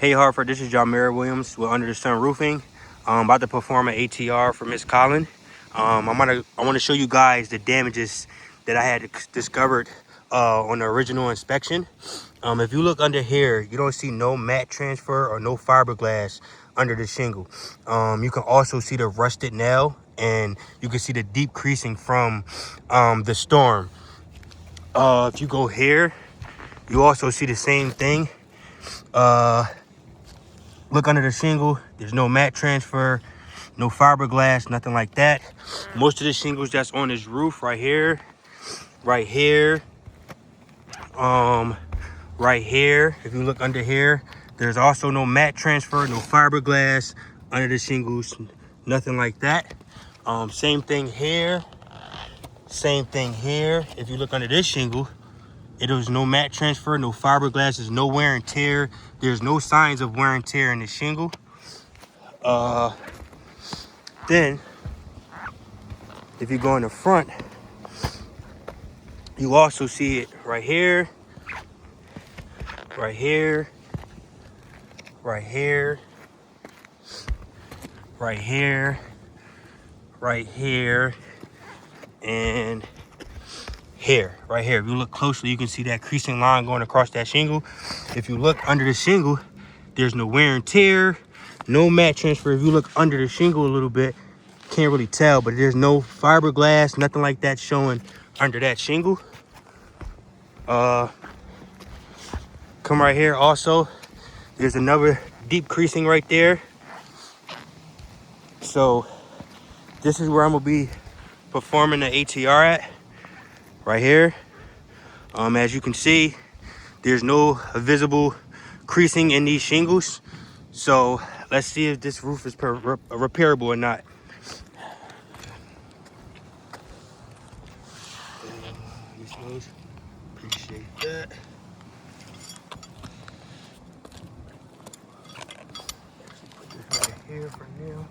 Hey Hartford, this is John Mary Williams with Under the Sun Roofing. I'm about to perform an ATR for Miss Colin. I want to show you guys the damages that I had discovered on the original inspection. If you look under here, you don't see no mat transfer or no fiberglass under the shingle. You can also see the rusted nail, and you can see the deep creasing from the storm. If you go here, you also see the same thing. Look under the shingle, there's no mat transfer, no fiberglass, nothing like that. Most of the shingles that's on this roof right here, right here, right here. If you look under here, there's also no mat transfer, no fiberglass under the shingles, nothing like that. Same thing here, same thing here. If you look under this shingle, it was no mat transfer, no fiberglass, there's no wear and tear. There's no signs of wear and tear in the shingle. Then, if you go in the front, you also see it right here, right here, right here, right here, right here, and here, right here. If you look closely, you can see that creasing line going across that shingle. If you look under the shingle, there's no wear and tear, no mat transfer. If you look under the shingle a little bit, can't really tell, but there's no fiberglass, nothing like that showing under that shingle. Come right here also, there's another deep creasing right there. So this is where I'm gonna be performing the ATR at, right here. As you can see, there's no visible creasing in these shingles. So let's see if this roof is repairable or not. Appreciate that. Put this right here for now.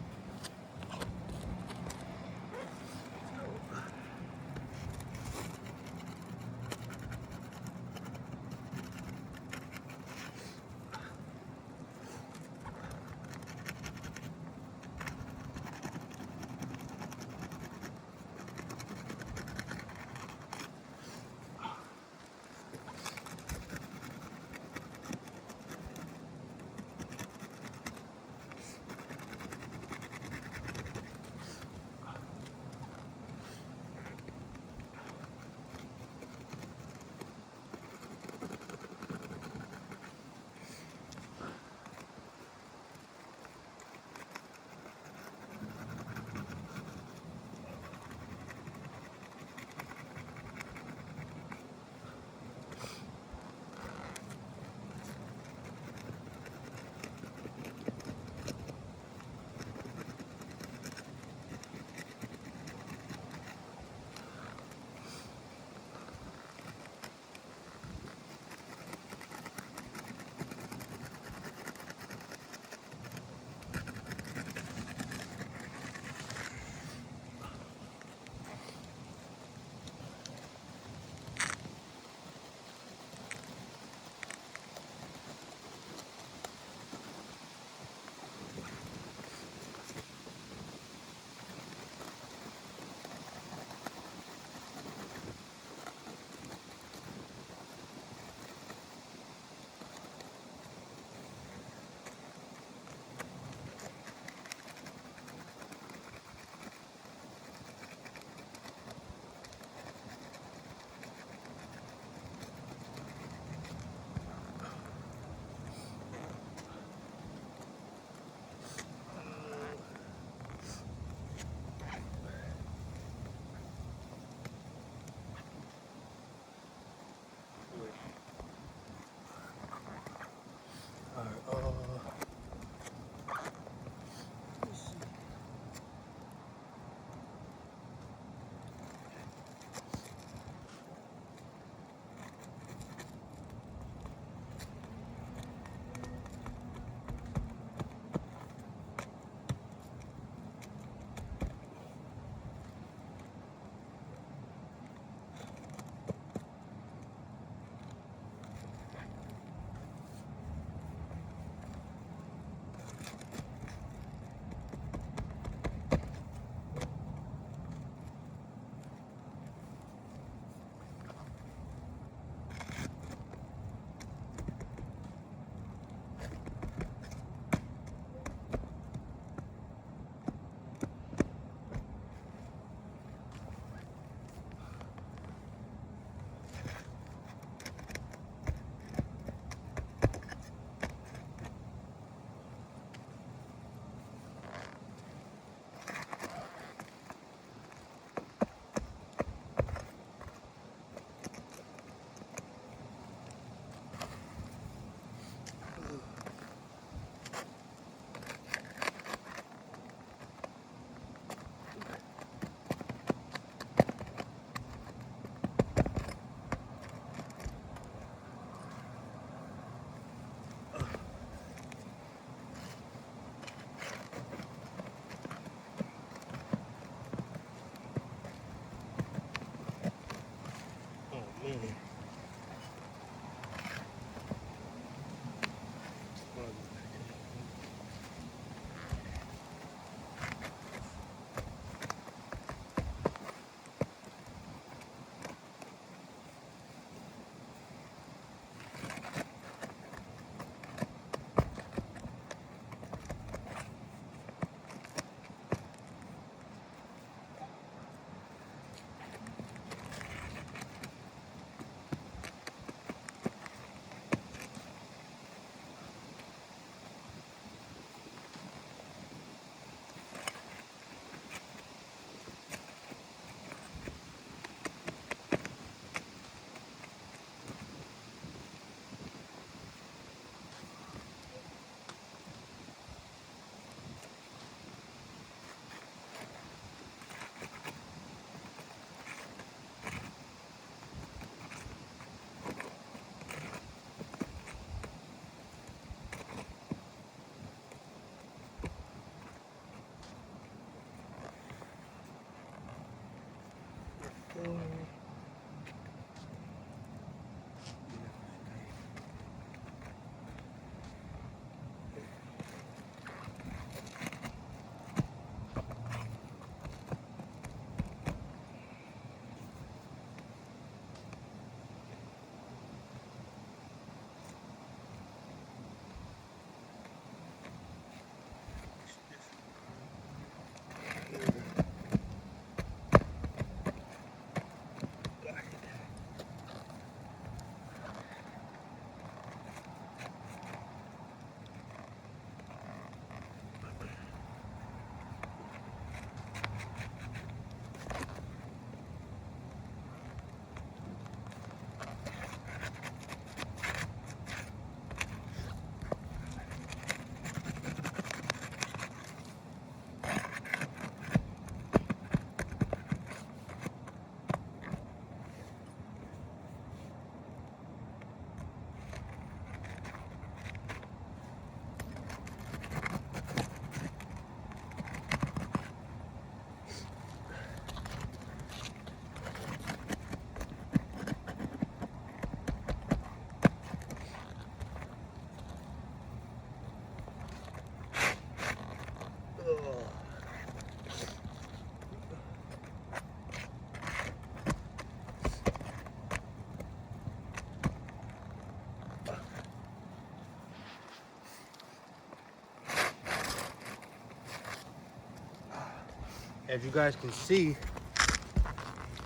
as you guys can see,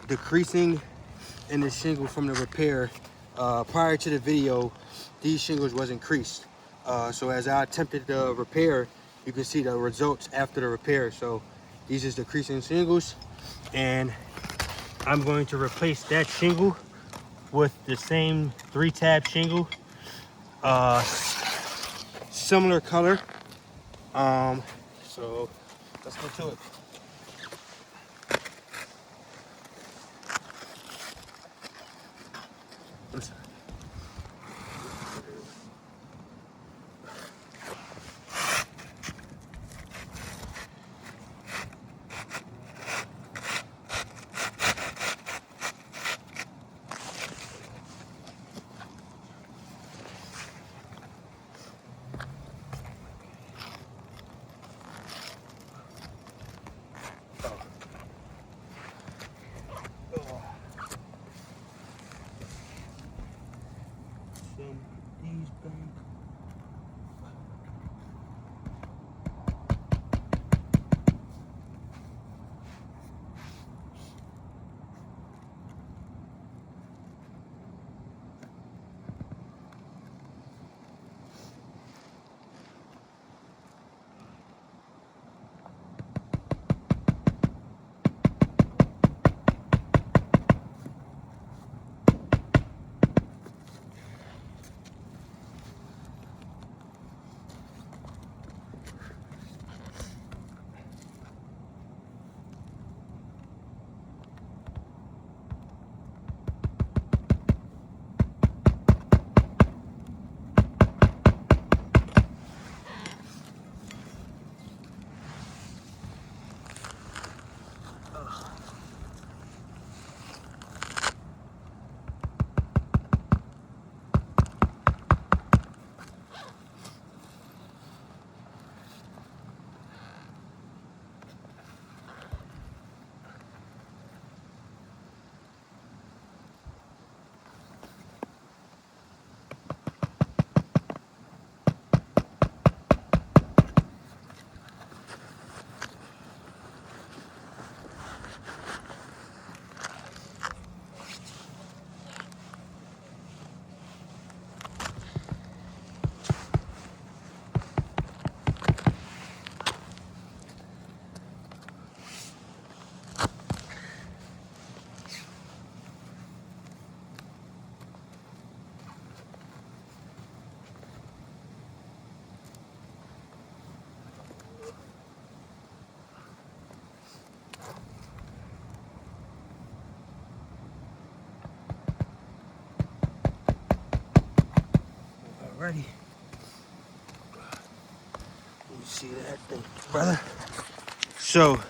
the creasing in the shingle from the repair, prior to the video, these shingles wasn't creased. So as I attempted the repair, you can see the results after the repair. So these is the creasing shingles, and I'm going to replace that shingle with the same 3-tab shingle, similar color. So let's go to it. These back. Alrighty. You see that thing, brother? So,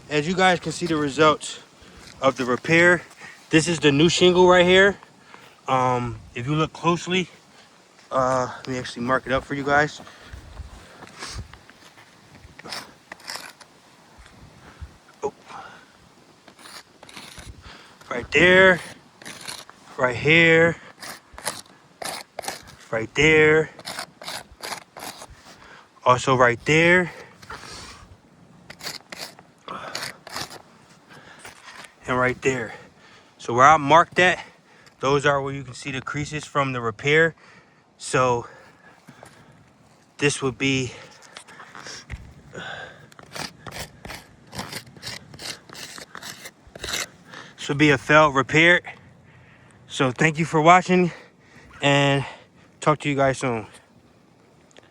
as you guys can see the results of the repair, this is the new shingle right here. If you look closely, let me actually mark it up for you guys. Oh. Right there, right here, right there, also right there, and right there. So where I marked that, those are where you can see the creases from the repair. So this would be a failed repair. So thank you for watching, and talk to you guys soon.